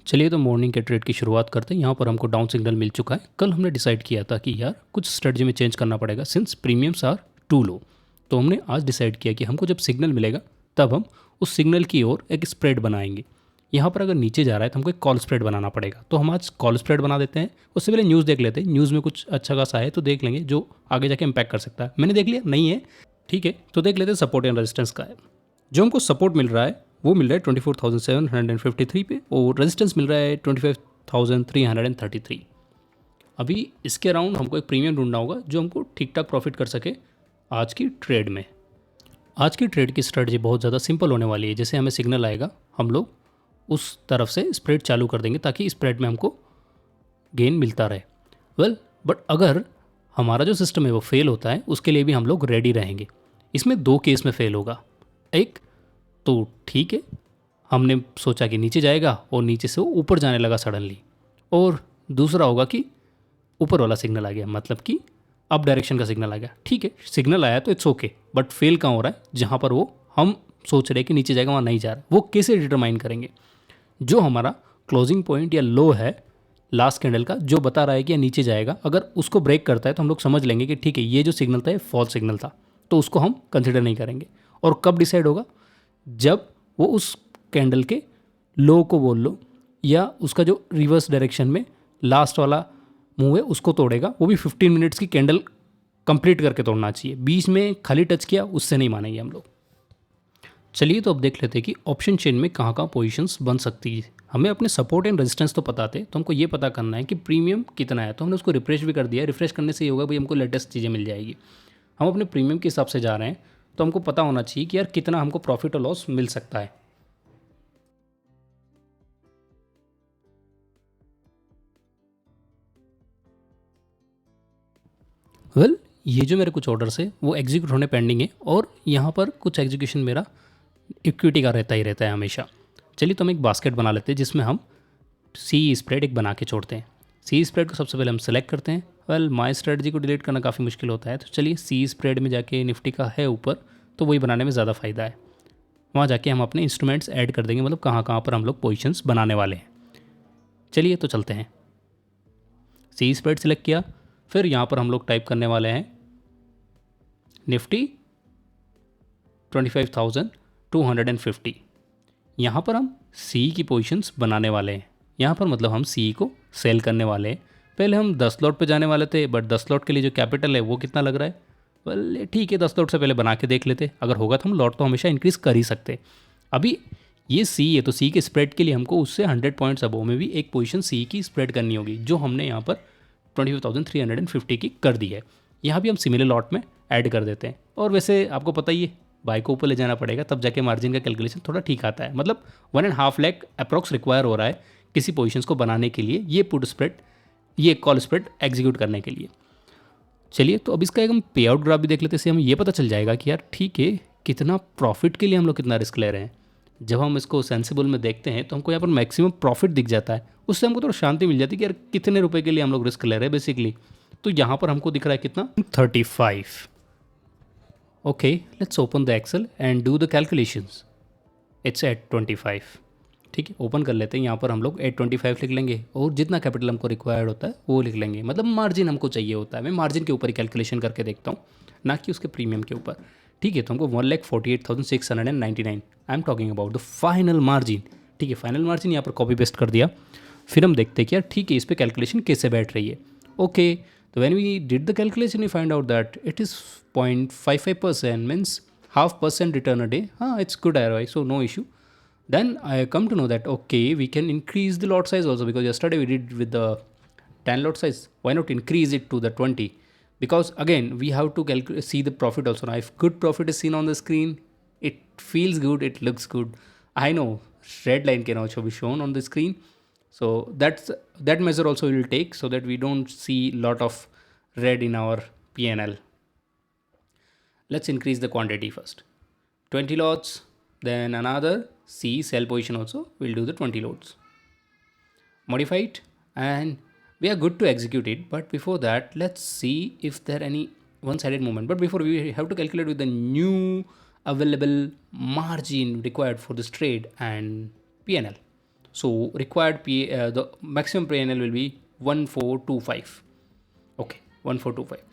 चलिए तो मॉर्निंग के ट्रेड की शुरुआत करते हैं। यहाँ पर हमको डाउन सिग्नल मिल चुका है। कल हमने डिसाइड किया था कि यार कुछ स्ट्रेटजी में चेंज करना पड़ेगा since premiums are to low. तो हमने आज डिसाइड किया कि हमको जब सिग्नल मिलेगा तब हम उस सिग्नल की ओर एक स्प्रेड बनाएंगे। यहाँ पर अगर नीचे जा रहा है तो हमको एक कॉल स्प्रेड बनाना पड़ेगा, तो हम आज कॉल स्प्रेड बना देते हैं। उससे पहले न्यूज़ देख लेते हैं, न्यूज़ में कुछ अच्छा खासा है तो देख लेंगे जो आगे जाके इम्पैक्ट कर सकता है। मैंने देख लिया नहीं है, ठीक है, तो देख लेते हैं सपोर्ट एंड रेजिस्टेंस का है। जो हमको सपोर्ट मिल रहा है वो मिल रहा है 24,753 पे और रेजिस्टेंस मिल रहा है 25,333। अभी इसके अराउंड हमको एक प्रीमियम ढूंढना होगा जो हमको ठीक ठाक प्रॉफिट कर सके आज की ट्रेड में। आज की ट्रेड की स्ट्रेटजी बहुत ज़्यादा सिंपल होने वाली है। जैसे हमें सिग्नल आएगा हम लोग उस तरफ से स्प्रेड चालू कर देंगे ताकि स्प्रेड में हमको गेन मिलता रहे। बट अगर हमारा जो सिस्टम है वो फेल होता है उसके लिए भी हम लोग रेडी रहेंगे। इसमें दो केस में फेल होगा। एक तो ठीक है, हमने सोचा कि नीचे जाएगा और नीचे से वो ऊपर जाने लगा सडनली, और दूसरा होगा कि ऊपर वाला सिग्नल आ गया, मतलब कि अप डायरेक्शन का सिग्नल आ गया। ठीक है, सिग्नल आया तो इट्स ओके, बट फेल कहाँ हो रहा है? जहाँ पर वो हम सोच रहे हैं कि नीचे जाएगा वहाँ नहीं जा रहा। वो कैसे डिटरमाइन करेंगे? जो हमारा क्लोजिंग पॉइंट या लो है लास्ट कैंडल का जो बता रहा है कि नीचे जाएगा, अगर उसको ब्रेक करता है तो हम लोग समझ लेंगे कि ठीक है ये जो सिग्नल था ये फॉल्स सिग्नल था, तो उसको हम कंसिडर नहीं करेंगे। और कब डिसाइड होगा? जब वो उस कैंडल के लो को बोल लो या उसका जो रिवर्स डायरेक्शन में लास्ट वाला मूव है उसको तोड़ेगा। वो भी 15 मिनट्स की कैंडल कंप्लीट करके तोड़ना चाहिए। बीच में खाली टच किया उससे नहीं मानेंगे हम लोग। चलिए तो अब देख लेते हैं कि ऑप्शन चेन में कहाँ कहाँ पोजीशंस बन सकती है। हमें अपने सपोर्ट एंड रेजिस्टेंस तो पता थे, तो हमको ये पता करना है कि प्रीमियम कितना है। तो हमने उसको रिफ्रेश भी कर दिया। रिफ्रेश करने से ये होगा भाई हमको लेटेस्ट चीज़ें मिल जाएगी। हम अपने प्रीमियम के हिसाब से जा रहे हैं तो हमको पता होना चाहिए कि यार कितना हमको प्रॉफिट और लॉस मिल सकता है। ये जो मेरे कुछ ऑर्डर्स है वो एग्जीक्यूट होने पेंडिंग है, और यहाँ पर कुछ एग्जीक्यूशन मेरा इक्विटी का रहता ही रहता है हमेशा। चलिए तो हम एक बास्केट बना लेते हैं जिसमें हम सी स्प्रेड एक बना के छोड़ते हैं। सी स्प्रेड को सबसे पहले हम सेलेक्ट करते हैं। माई स्ट्रेटजी को डिलीट करना काफ़ी मुश्किल होता है, तो चलिए सी स्प्रेड में जाके निफ्टी का है ऊपर, तो वही बनाने में ज़्यादा फ़ायदा है। वहाँ जाके हम अपने इंस्ट्रूमेंट्स ऐड कर देंगे, मतलब कहाँ कहाँ पर हम लोग पोजिशंस बनाने वाले हैं। चलिए तो चलते हैं। सी स्प्रेड सेलेक्ट किया, फिर यहाँ पर हम लोग टाइप करने वाले हैं निफ्टी 25,250। यहाँ पर हम सी की पोजीशंस बनाने वाले हैं। यहाँ पर मतलब हम सी को सेल करने वाले हैं। पहले हम 10 लॉट पे जाने वाले थे, बट 10 लॉट के लिए जो कैपिटल है वो कितना लग रहा है? ठीक है, 10 लॉट से पहले बना के देख लेते। अगर होगा तो हम लॉट तो हमेशा इंक्रीज़ कर ही सकते। अभी ये सी है तो सी के स्प्रेड के लिए हमको उससे 100 पॉइंट्स अबव में भी एक पोजीशन सी की स्प्रेड करनी होगी, जो हमने यहाँ पर 25,350 की कर दी है। यहाँ भी हम सिमिलर लॉट में ऐड कर देते हैं। और वैसे आपको पता ही है बाई को ऊपर ले जाना पड़ेगा, तब जाके मार्जिन का कैलकुलेशन थोड़ा ठीक आता है। मतलब 1.5 लाख अप्रॉक्स रिक्वायर हो रहा है किसी पोजीशंस को बनाने के लिए, ये पुट स्प्रेड, ये कॉल स्प्रेड एग्जीक्यूट करने के लिए। चलिए तो अब इसका एक हम पे आउट ग्राफ भी देख लेते हैं। हमें ये पता चल जाएगा कि यार ठीक है कितना प्रॉफिट के लिए हम लोग कितना रिस्क ले रहे हैं। जब हम इसको सेंसिबल में देखते हैं तो हमको यहाँ पर मैक्सिमम प्रॉफिट दिख जाता है। उससे हमको थोड़ा शांति मिल जाती है कि यार कितने रुपए के लिए हम लोग रिस्क ले रहे हैं बेसिकली। तो यहाँ पर हमको दिख रहा है कितना, 35। Okay, let's open the Excel and do the calculations. It's at 25। ठीक है, ओपन कर लेते हैं। यहाँ पर हम लोग 825 लिख लेंगे और जितना कैपिटल हमको रिक्वायर्ड होता है वो लिख लेंगे। मतलब मार्जिन हमको चाहिए होता है। मैं मार्जिन के ऊपर ही कैलकुलेशन करके देखता हूँ, ना कि उसके प्रीमियम के ऊपर। ठीक है, तो हमको 1,48,699। I am talking about the final margin. ठीक है, फाइनल मार्जिन यहाँ पर कॉपी पेस्ट कर दिया। फिर हम देखते हैं कि यार ठीक है इस पर कैलकुलेशन कैसे बैठ रही है। ओके, तो when we did the calculation we find out that it is 0.55%, means 0.5% return a day. हाँ, it's good ROI, so no issue. Then I come to know that okay, we can increase the lot size also, because yesterday we did with the 10 lot size. Why not increase it to the 20? Because again we have to see the profit also. Now if good profit is seen on the screen, it feels good, it looks good. I know red line can also be shown on the screen, so that measure also we will take so that we don't see lot of red in our PNL. Let's increase the quantity first. 20 lots, then another C sell position also, we'll do the 20 lots. Modify it and we are good to execute it. But before that, let's see if there any one-sided movement. But before, we have to calculate with the new available margin required for this trade and PNL. So required the maximum PNL will be 1425. Okay, 1425.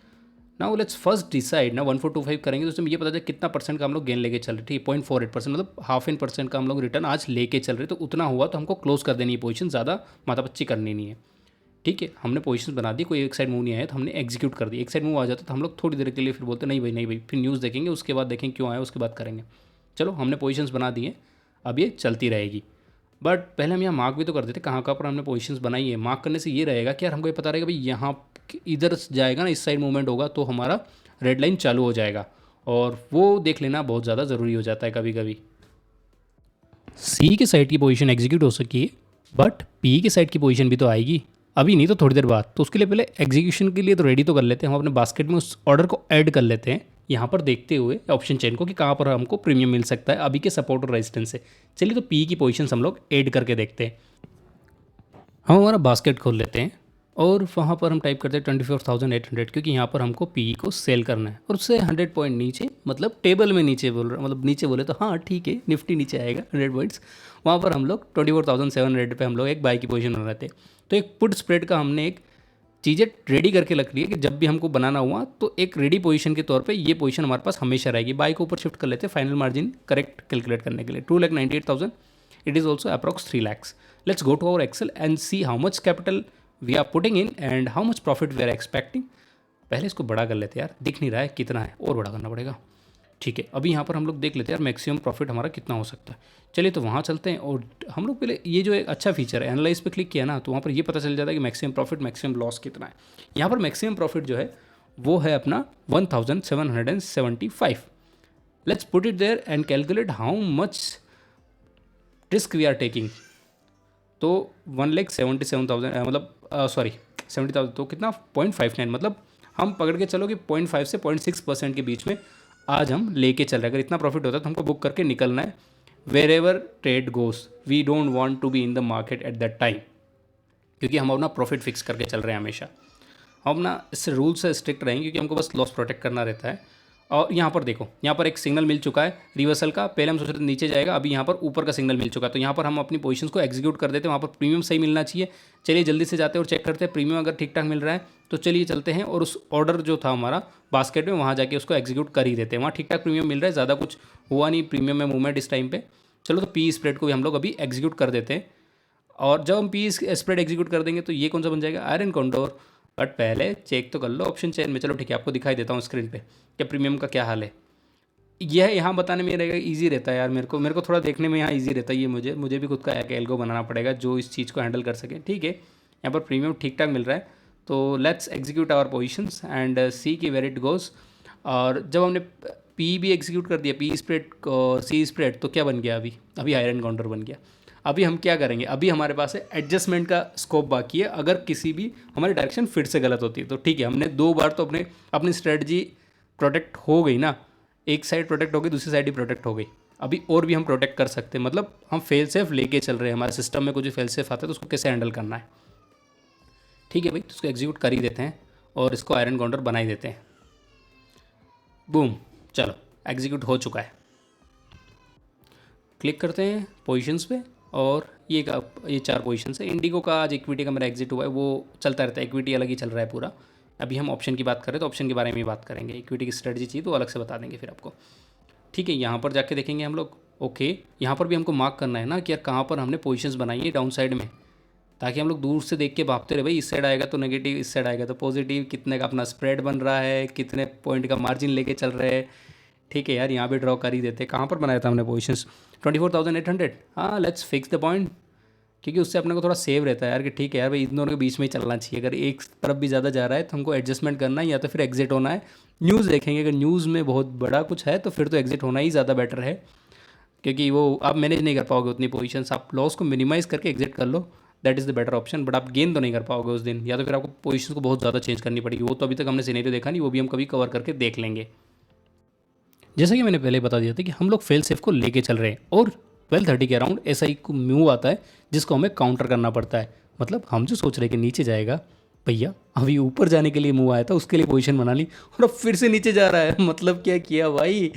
Now let's first decide ना 1425 करेंगे तो उसमें ये पता चले कितना percent का हम लोग गेन लेके चल रहे, ठीक है 0.48%, मतलब 0.5% का हम लोग रिटर्न आज लेके चल रहे, तो उतना हुआ तो हमको क्लोज कर देनी है पोजीशन, ज़्यादा माथापच्ची करनी नहीं है। ठीक है, हमने पोजीशन बना दी, कोई एक साइड मूव नहीं आया तो हमने एग्जीक्यूट कर दी। एक साइड मूव आ जाता तो हम लोग थोड़ी देर के लिए फिर बोलते नहीं भाई नहीं भाई, फिर न्यूज़ देखेंगे उसके बाद देखेंगे क्यों आया, उसके बाद करेंगे। चलो हमने पोजीशंस बना दी है, अब ये चलती रहेगी। बट पहले हम यहाँ मार्क भी तो कर देते कहाँ कहाँ पर हमने पोजीशंस बनाई है। मार्क करने से ये रहेगा कि यार हमको ये पता रहेगा भाई यहाँ इधर जाएगा ना, इस साइड मूवमेंट होगा तो हमारा रेड लाइन चालू हो जाएगा, और वो देख लेना बहुत ज़्यादा ज़रूरी हो जाता है कभी कभी। सी के साइड की पोजीशन एग्जीक्यूट हो सकी है, बट पी के साइड की पोजीशन भी तो आएगी, अभी नहीं तो थोड़ी देर बाद। तो उसके लिए पहले एग्जीक्यूशन के लिए तो रेडी तो कर लेते हैं, हम अपने बास्केट में उस ऑर्डर को ऐड कर लेते हैं यहाँ पर देखते हुए ऑप्शन चेन को कि कहाँ पर हमको प्रीमियम मिल सकता है अभी के सपोर्ट और रेजिस्टेंस से। चलिए तो पी की पोजीशन हम लोग ऐड करके देखते हैं। हम हमारा बास्केट खोल लेते हैं और वहाँ पर हम टाइप करते हैं 24,800, क्योंकि यहाँ पर हमको पी को सेल करना है, और उससे 100 पॉइंट नीचे, मतलब टेबल में नीचे बोल रहा, मतलब नीचे बोले तो हाँ ठीक है, निफ्टी नीचे आएगा 100 पॉइंट्स, वहाँ पर हम लोग 24,700 पे हम लोग एक बाई की पोजीशन बना रहे थे। तो एक पुट स्प्रेड का हमने एक चीज़ें रेडी करके रख ली है कि जब भी हमको बनाना हुआ तो एक रेडी पोजीशन के तौर पे ये पोजीशन हमारे पास हमेशा रहेगी। बाई को ऊपर शिफ्ट कर लेते हैं फाइनल मार्जिन करेक्ट कैलकुलेट करने के लिए। 2,98,000, it is also approx 3 lakhs। Let's go to our Excel and see how much capital we are putting in and how much profit we are expecting. पहले इसको बड़ा कर लेते हैं यार, दिख नहीं रहा है कितना है, और बड़ा करना पड़ेगा। ठीक है, अभी यहाँ पर हम लोग देख लेते हैं यार मैक्सिमम प्रॉफिट हमारा कितना हो सकता है। चलिए तो वहाँ चलते हैं, और हम लोग पहले ये जो एक अच्छा फीचर है एनालाइज पे क्लिक किया ना, तो वहाँ पर ये पता चल जाता है कि मैक्सिमम प्रॉफिट मैक्सिमम लॉस कितना है। यहाँ पर मैक्सिमम प्रॉफिट जो है वो है अपना 1,775। Let's put it there and calculate how much risk we are taking. तो 1,77,000 मतलब सॉरी 70,000, तो कितना 0.59, मतलब हम पकड़ के चलो कि 0.5 से 0.6% के बीच में आज हम लेके चल रहे हैं। अगर इतना प्रॉफिट होता है तो हमको बुक करके निकलना है। Wherever trade goes we don't want to be in the market at that time, क्योंकि हम अपना प्रॉफिट फिक्स करके चल रहे हैं हमेशा। हम अपना इससे रूल से स्ट्रिक्ट रहेंगे क्योंकि हमको बस लॉस प्रोटेक्ट करना रहता है। और यहाँ पर देखो, यहाँ पर एक सिग्नल मिल चुका है रिवर्सल का, पहले हम सोच रहे थे नीचे जाएगा, अभी यहाँ पर ऊपर का सिग्नल मिल चुका है, तो यहाँ पर हम अपनी पोजीशंस को एग्जीक्यूट कर देते हैं। वहाँ पर प्रीमियम सही मिलना चाहिए। चलिए जल्दी से जाते हैं और चेक करते हैं प्रीमियम अगर ठीक ठाक मिल रहा है तो चलिए चलते हैं, और उस ऑर्डर जो था हमारा बास्केट में वहाँ जाके उसको एग्जीक्यूट कर ही देते हैं। वहाँ ठीक ठाक प्रीमियम मिल रहा है, ज़्यादा कुछ हुआ नहीं प्रीमियम में मूवमेंट इस टाइम पे। चलो तो पी स्प्रेड को भी हम लोग अभी एग्जीक्यूट कर देते हैं, और जब हम पी स्प्रेड एग्जीक्यूट कर देंगे तो ये कौन सा बन जाएगा, आयरन कॉन्डोर। बट पहले चेक तो कर लो ऑप्शन चेन में। चलो ठीक है, आपको दिखाई देता हूँ स्क्रीन पे कि प्रीमियम का क्या हाल है। यह यहाँ बताने में रहेगा ईजी रहता है यार, मेरे को थोड़ा देखने में यहाँ ईजी रहता है। ये मुझे भी खुद का एक एल्गो बनाना पड़ेगा जो इस चीज़ को हैंडल कर सके। ठीक है, यहाँ पर प्रीमियम ठीक ठाक मिल रहा है, तो let's execute our positions and see की वेर इट गोज़। और जब हमने पी भी एग्जीक्यूट कर दिया, पी स्प्रेड सी स्प्रेड, तो क्या बन गया, अभी आयरन काउंटर बन गया। अभी हम क्या करेंगे, अभी हमारे पास है एडजस्टमेंट का स्कोप बाकी है। अगर किसी भी हमारी डायरेक्शन फिर से गलत होती है तो ठीक है, हमने 2 बार तो अपनी स्ट्रेटजी प्रोटेक्ट हो गई ना, एक साइड प्रोटेक्ट हो गई, दूसरी साइड ही प्रोटेक्ट हो गई। अभी और भी हम प्रोटेक्ट कर सकते हैं, मतलब हम फेल सेफ लेके चल रहे हैं। हमारे सिस्टम में कुछ भी फेल सेफ आता है तो उसको कैसे हैंडल करना है। ठीक है भाई, तो उसको एग्जीक्यूट कर ही देते हैं और इसको आयरन काउंटर बना ही देते हैं। बूम, चलो एग्जीक्यूट हो चुका है। क्लिक करते हैं पोजीशंस पे, और ये 4 पोजीशंस है। इंडिगो का आज इक्विटी का मेरा एग्जिट हुआ है, वो चलता रहता है, इक्विटी अलग ही चल रहा है पूरा। अभी हम ऑप्शन की बात करें तो ऑप्शन के बारे में ही बात करेंगे। इक्विटी की स्ट्रेटजी चाहिए तो अलग से बता देंगे फिर आपको। ठीक है, यहाँ पर जाके देखेंगे हम लोग। ओके, यहाँ पर भी हमको मार्क करना है ना कि यार कहाँ पर हमने पोजीशंस बनाई है डाउन साइड में, ताकि हम लोग दूर से देख के भापते रहे भाई इस साइड आएगा तो नेगेटिव, इस साइड आएगा तो पॉजिटिव, कितने का अपना स्प्रेड बन रहा है, कितने पॉइंट का मार्जिन लेके चल रहे हैं। ठीक है यार, यहाँ पे ड्रॉ कर ही देते। कहाँ पर बनाया था हमने पोजीशंस, 24,800। हाँ, लेट्स फिक्स द पॉइंट, क्योंकि उससे अपने को थोड़ा सेव रहता है यार कि ठीक है यार भाई इन दोनों के बीच में ही चलना चाहिए। अगर एक तरफ भी ज़्यादा जा रहा है तो हमको एडजस्टमेंट करना है या तो फिर एग्जिट होना है। न्यूज़ देखेंगे, अगर न्यूज़ में बहुत बड़ा कुछ है तो फिर तो एग्जिट होना ही ज़्यादा बेटर है, क्योंकि वो आप मैनेज नहीं कर पाओगे उतनी पोजीशंस। आप लॉस को मिनिमाइज़ करके एग्जिट कर लो, that is the better option. But आप गेन तो नहीं कर पाओगे उस दिन, या तो फिर आपको पोजीशन को बहुत ज़्यादा चेंज करनी पड़ेगी। वो तो अभी तक हमने सिनेरियो देखा नहीं, वो भी हम कभी कवर करके देख लेंगे। जैसा कि मैंने पहले बता दिया था कि हम लोग फेल सेफ को लेके चल रहे हैं, और 12:30 के अराउंड SI को मूव आता है जिसको हमें काउंटर करना पड़ता है। मतलब हम जो सोच रहे हैं कि नीचे जाएगा, भैया अभी ऊपर जाने के लिए मूव आया था, उसके लिए पोजीशन बना ली और अब फिर से नीचे जा रहा है। मतलब क्या किया भाई,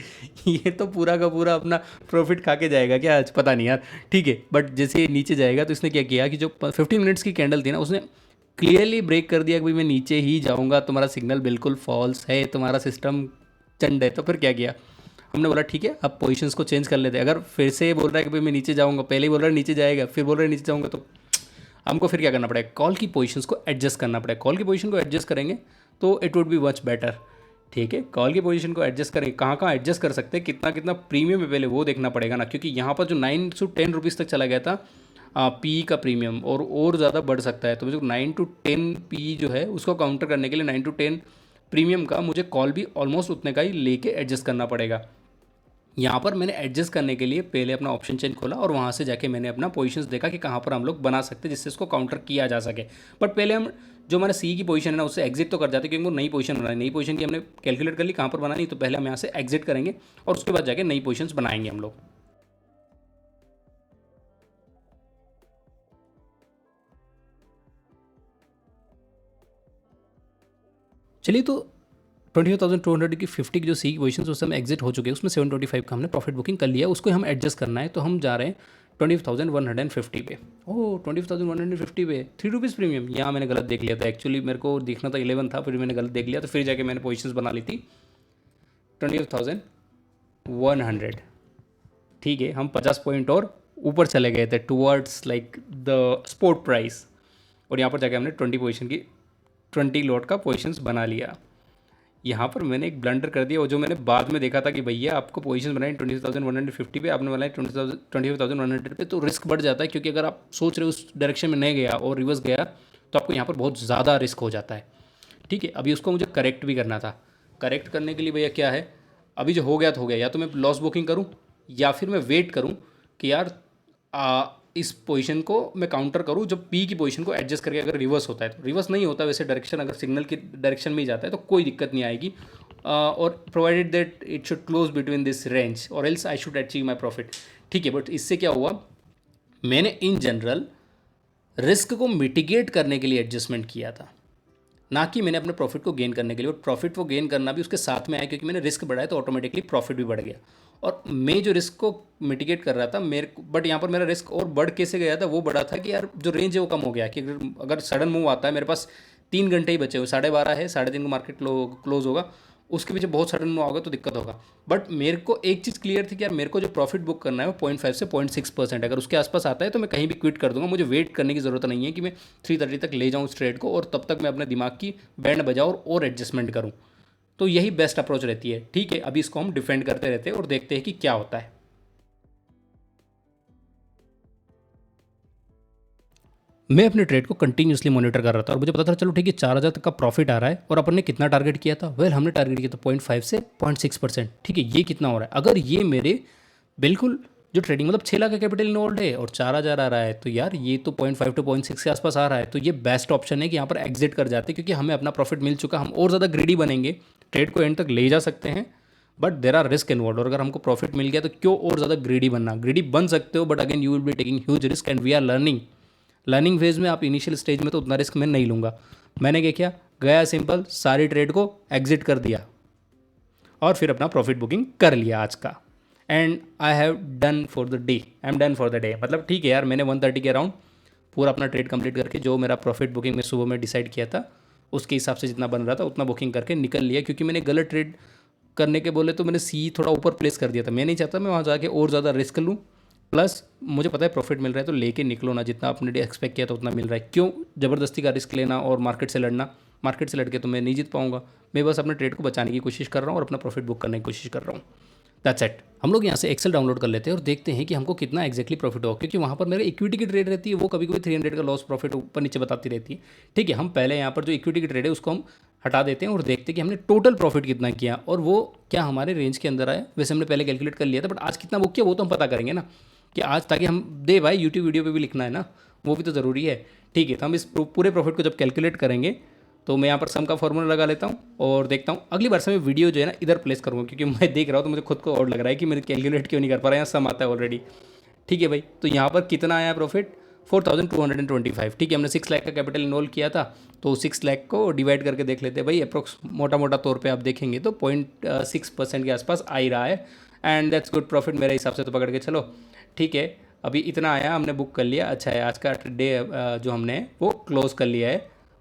ये तो पूरा का पूरा अपना प्रॉफिट खा के जाएगा क्या आज, पता नहीं यार। ठीक है, बट जैसे ये नीचे जाएगा तो इसने क्या किया कि जो 15 मिनट्स की कैंडल थी ना, उसने क्लियरली ब्रेक कर दिया कि भाई मैं नीचे ही जाऊंगा, तुम्हारा सिग्नल बिल्कुल फॉल्स है, तुम्हारा सिस्टम चंड है। तो फिर क्या किया हमने, बोला ठीक है अब पोजीशंस को चेंज कर लेते हैं। अगर फिर से बोल रहा है कि भाई मैं नीचे जाऊंगा, पहले ही बोल रहा है नीचे जाएगा, फिर बोल रहा है नीचे जाऊंगा, तो हमको फिर क्या करना पड़ेगा, कॉल की पोजीशंस को एडजस्ट करना पड़ेगा। कॉल की पोजीशन को एडजस्ट करेंगे तो it would be much better. ठीक है, कॉल की पोजीशन को एडजस्ट करेंगे, कहाँ कहाँ एडजस्ट कर सकते हैं, कितना कितना प्रीमियम है पहले वो देखना पड़ेगा ना, क्योंकि यहाँ पर जो 9 से 10 रुपीज़ तक चला गया था पी का प्रीमियम, और ज़्यादा बढ़ सकता है। तो मुझे 9 to 10 पी जो है उसको काउंटर करने के लिए 9 to 10 प्रीमियम का मुझे कॉल भी ऑलमोस्ट उतने का ही लेके एडजस्ट करना पड़ेगा। यहाँ पर मैंने एडजस्ट करने के लिए पहले अपना ऑप्शन चेन खोला और वहाँ से जाके मैंने अपना पोजीशंस देखा कि कहाँ पर हम लोग बना सकते हैं जिससे इसको काउंटर किया जा सके। बट पहले हम जो हमारा सी की पोजीशन है ना उससे एग्जिट तो कर जाते, क्योंकि वो नई पोजीशन बनानी, नई पोजीशन की हमने कैलकुलेट कर ली कहाँ पर बनानी, तो पहले हम यहाँ से एग्जिट करेंगे और उसके बाद जाके नई पोजीशंस बनाएंगे हम लोग। चलिए, तो 25,200 की 50 की जो सी की पोजीशन उससे हम एग्जिट हो चुके हैं, उसमें 725 का हमने प्रॉफिट बुकिंग कर लिया, उसको हम एडजस्ट करना है। तो हम जा रहे हैं 25,150 पे। ओह 25,150 पे 3 रुपीज़ प्रीमियम, यहाँ मैंने गलत देख लिया था, एक्चुअली मेरे को देखना था 11 था, फिर मैंने गलत देख लिया, तो फिर जाके मैंने पोजीशंस बना ली थी 25,100। ठीक है, हम 50 पॉइंट और ऊपर चले गए थे towards like the sport price, और यहाँ पर जाके हमने 20 पोजीशन की 20 लॉट का पोजीशंस बना लिया। यहाँ पर मैंने एक ब्लंडर कर दिया, और जो मैंने बाद में देखा था कि भैया आपको पोजीशन बनाई 20,150 पे, आपने बनाई 25,100 पे, तो रिस्क बढ़ जाता है, क्योंकि अगर आप सोच रहे हो उस डायरेक्शन में नहीं गया और रिवर्स गया तो आपको यहाँ पर बहुत ज़्यादा रिस्क हो जाता है। ठीक है, अभी उसको मुझे करेक्ट भी करना था। करेक्ट करने के लिए भैया क्या है, अभी जो हो गया तो हो गया, या तो मैं लॉस बुकिंग करूँ या फिर मैं वेट करूँ कि यार इस पोजीशन को मैं काउंटर करूँ जब पी की पोजीशन को एडजस्ट करके, अगर रिवर्स होता है तो रिवर्स नहीं होता वैसे डायरेक्शन, अगर सिग्नल की डायरेक्शन में ही जाता है तो कोई दिक्कत नहीं आएगी, और provided that it should close between this range और else I should achieve my profit. ठीक है, बट इससे क्या हुआ, मैंने इन जनरल रिस्क को मिटिगेट करने के लिए एडजस्टमेंट किया था, ना कि मैंने अपने प्रॉफिट को गेन करने के लिए। और प्रॉफिट को गेन करना भी उसके साथ में आया, क्योंकि मैंने रिस्क बढ़ाया तो ऑटोमेटिकली प्रॉफिट भी बढ़ गया। और मैं जो रिस्क को मिटिगेट कर रहा था मेरे को, बट यहाँ पर मेरा रिस्क और बढ़ कैसे गया था, वो बढ़ा था कि यार जो रेंज है वो कम हो गया, कि अगर सडन मूव आता है, मेरे पास 3 घंटे ही बचे हुए, 12:30 है, 3:30 को मार्केट क्लोज होगा, उसके पीछे बहुत सडन मूव होगा तो दिक्कत होगा। बट मेरे को एक चीज़ क्लियर थी कि यार मेरे को जो प्रॉफिट बुक करना है वो 0.5 से 0.6%, अगर उसके आसपास आता है तो मैं कहीं भी क्विट कर दूंगा, मुझे वेट करने की ज़रूरत नहीं है कि मैं 3:30 तक ले जाऊँ उस ट्रेड को, और तब तक मैं अपने दिमाग की बैंड बजाऊँ और एडजस्टमेंट करूँ। तो यही बेस्ट अप्रोच रहती है। ठीक है, अभी इसको हम डिफेंड करते रहते हैं और देखते हैं कि क्या होता है। मैं अपने ट्रेड को कंटिन्यूसली मॉनिटर कर रहा था और मुझे पता था चलो ठीक है 4,000 तक का प्रॉफिट आ रहा है, और अपन ने कितना टारगेट किया था, हमने टारगेट किया था 0.5 से 0.6%। ठीक है, ये कितना हो रहा है, अगर ये मेरे बिल्कुल जो ट्रेडिंग मतलब 6 लाख का कैपिटल इन्वॉल्व है और 4,000 आ रहा है, तो यार ये तो 0.5 to 0.6 के आसपास आ रहा है, तो ये बेस्ट ऑप्शन है कि यहाँ पर एग्जिट कर जाते हैं, क्योंकि हमें अपना प्रॉफिट मिल चुका, हम और ज़्यादा ग्रीडी बनेंगे, ट्रेड को एंड तक ले जा सकते हैं, but there are risk involve, और अगर हमको प्रॉफिट मिल गया तो क्यों और ज़्यादा ग्रीडी बनना। ग्रीडी बन सकते हो, but again you will be taking huge risk, and we are learning phase में। आप इनिशियल स्टेज में तो उतना रिस्क मैं नहीं लूँगा। मैंने क्या किया, गया सिंपल सारी ट्रेड को एग्जिट कर दिया और फिर अपना प्रॉफिट बुकिंग कर लिया आज का, and I have done for the day, I am done for the day. मतलब ठीक है यार, मैंने 1:30 के अराउंड पूरा अपना ट्रेड कंप्लीट करके जो मेरा प्रॉफिट बुकिंग में सुबह में डिसाइड किया था उसके हिसाब से जितना बन रहा था उतना बुकिंग करके निकल लिया, क्योंकि मैंने गलत ट्रेड करने के बोले तो मैंने सी थोड़ा ऊपर प्लेस कर दिया था। मैं नहीं चाहता मैं वहाँ जाके और ज़्यादा रिस्क लूँ, प्लस मुझे पता है प्रॉफिट मिल रहा है तो लेके निकलो ना, जितना आपने एक्सपेक्ट किया था उतना मिल रहा है, क्यों ज़बरदस्ती का रिस्क लेना और मार्केट से लड़ना। मार्केट से लड़के तो मैं नहीं जीत पाऊंगा, मैं बस अपने ट्रेड को बचाने की कोशिश कर रहा हूँ और अपना प्रॉफिट बुक करने की कोशिश कर रहा हूँ। That's it. हम लोग यहाँ से एक्सेल डाउनलोड कर लेते हैं और देखते हैं कि हमको कितना एक्जैक्टली प्रॉफिट होगा, क्योंकि वहाँ पर मेरे इक्विटी की ट्रेड रहती है, वो कभी कभी 300 का लॉस प्रॉफिट ऊपर नीचे बताती रहती है। ठीक है, हम पहले यहाँ पर जो इक्विटी की ट्रेड है उसको हम हटा देते हैं और देखते हैं कि हमने टोटल प्रॉफिट कितना किया और वो क्या हमारे रेंज के अंदर आया। वैसे हमने पहले कैलकुलेट कर लिया था, बट आज कितना बुक किया वो तो हम पता करेंगे ना, कि आज ताकि हम दे भाई यूट्यूब वीडियो पे भी लिखना है ना, वो भी तो ज़रूरी है। ठीक है, तो हम इस पूरे प्रॉफिट को जब कैलकुलेट करेंगे तो मैं यहाँ पर सम का फॉर्मूला लगा लेता हूँ और देखता हूँ। अगली बार से मैं वीडियो जो है ना इधर प्लेस करूँगा, क्योंकि मैं देख रहा हूँ तो मुझे खुद को और लग रहा है कि मैं कैलकुलेट क्यों नहीं कर पा रहा, यहाँ सम आता है ऑलरेडी। ठीक है भाई, तो यहाँ पर कितना आया प्रॉफिट 4225। ठीक है, हमने 6 लाख का कैपिटल इन्वॉल्व किया था, तो 6 लाख को डिवाइड करके देख लेते हैं भाई। अप्रोक्स मोटा मोटा तौर पे आप देखेंगे तो 0.6% के आसपास आ ही रहा है, एंड दैट्स गुड प्रॉफिट मेरे हिसाब से तो पकड़ के चलो। ठीक है, अभी इतना आया, हमने बुक कर लिया। अच्छा है, आज का डे जो हमने वो क्लोज कर लिया है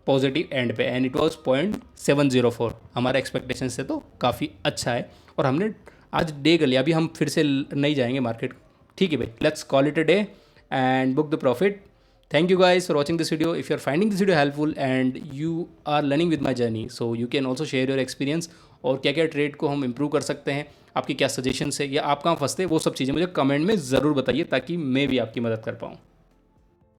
पॉजिटिव एंड पे, एंड इट वाज 0.704। हमारे एक्सपेक्टेशन से तो काफ़ी अच्छा है, और हमने आज डे कर लिया। अभी हम फिर से नहीं जाएंगे मार्केट। ठीक है भाई, let's call it a day and book the profit. Thank you guys for watching this video. If you're finding this video helpful and you are learning with my journey, so you can also share your experience और क्या क्या trade को हम improve कर सकते हैं, आपकी क्या सजेशन है या आप कहाँ फंसते हैं, वो सब चीज़ें मुझे कमेंट में ज़रूर बताइए ताकि मैं भी आपकी मदद कर पाऊँ।